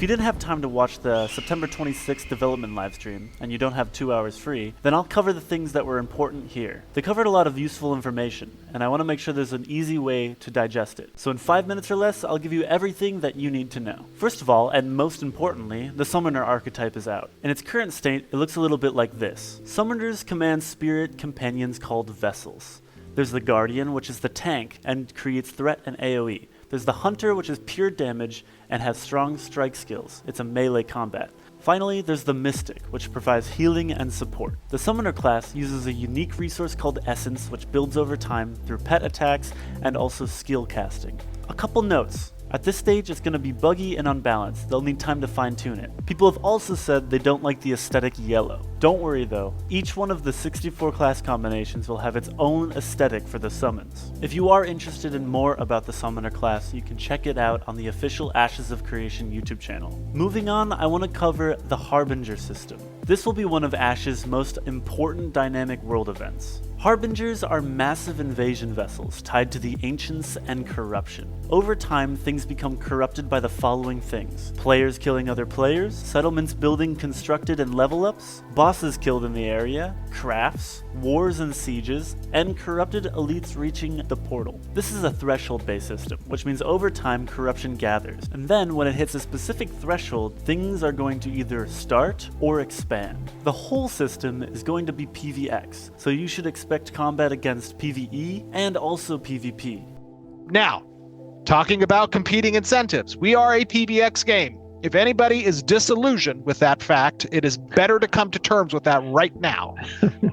If you didn't have time to watch the September 26th development livestream, and you don't have 2 hours free, then I'll cover the things that were important here. They covered a lot of useful information, and I want to make sure there's an easy way to digest it. So in 5 minutes or less, I'll give you everything that you need to know. First of all, and most importantly, the Summoner archetype is out. In its current state, it looks a little bit like this. Summoners command spirit companions called vessels. There's the Guardian, which is the tank and creates threat and AoE. There's the Hunter, which is pure damage and has strong strike skills. It's a melee combat. Finally, there's the Mystic, which provides healing and support. The Summoner class uses a unique resource called Essence, which builds over time through pet attacks and also skill casting. A couple notes. At this stage, it's going to be buggy and unbalanced. They'll need time to fine-tune it. People have also said they don't like the aesthetic yellow. Don't worry though, each one of the 64 class combinations will have its own aesthetic for the summons. If you are interested in more about the Summoner class, you can check it out on the official Ashes of Creation YouTube channel. Moving on, I want to cover the Harbinger System. This will be one of Ash's most important dynamic world events. Harbingers are massive invasion vessels tied to the Ancients and corruption. Over time, things become corrupted by the following things: players killing other players, settlements building, constructed, and level ups, bosses killed in the area, crafts, wars and sieges, and corrupted elites reaching the portal. This is a threshold-based system, which means over time corruption gathers, and then when it hits a specific threshold, things are going to either start or expand. The whole system is going to be PvX, so you should expect combat against PvE and also PvP. Now, talking about competing incentives, we are a PvX game. If anybody is disillusioned with that fact, it is better to come to terms with that right now.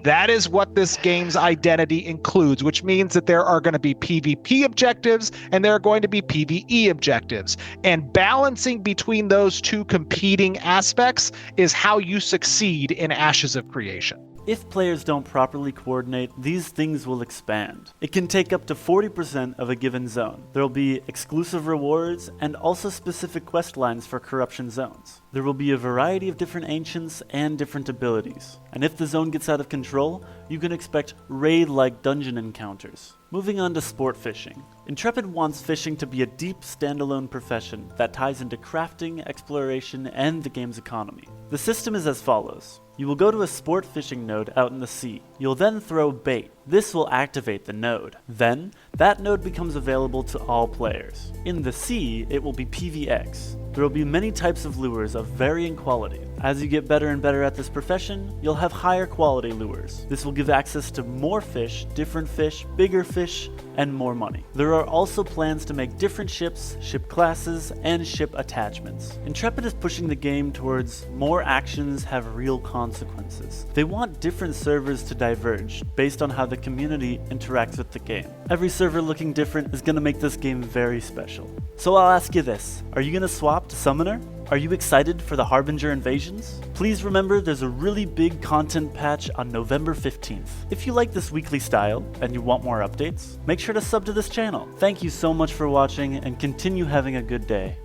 That is what this game's identity includes, which means that there are going to be PvP objectives and there are going to be PvE objectives. And balancing between those two competing aspects is how you succeed in Ashes of Creation. If players don't properly coordinate, these things will expand. It can take up to 40% of a given zone. There will be exclusive rewards and also specific quest lines for corruption zones. There will be a variety of different ancients and different abilities. And if the zone gets out of control, you can expect raid-like dungeon encounters. Moving on to sport fishing. Intrepid wants fishing to be a deep standalone profession that ties into crafting, exploration, and the game's economy. The system is as follows. You will go to a sport fishing node out in the sea. You'll then throw bait. This will activate the node. Then, that node becomes available to all players. In the sea, it will be PvX. There will be many types of lures of varying quality. As you get better and better at this profession, you'll have higher quality lures. This will give access to more fish, different fish, bigger fish, and more money. There are also plans to make different ships, ship classes, and ship attachments. Intrepid is pushing the game towards more actions have real consequences. They want different servers to diverge based on how the community interacts with the game. Every server looking different is going to make this game very special. So I'll ask you this, are you going to swap to Summoner? Are you excited for the Harbinger invasions? Please remember there's a really big content patch on November 15th. If you like this weekly style and you want more updates, make sure to sub to this channel. Thank you so much for watching and continue having a good day.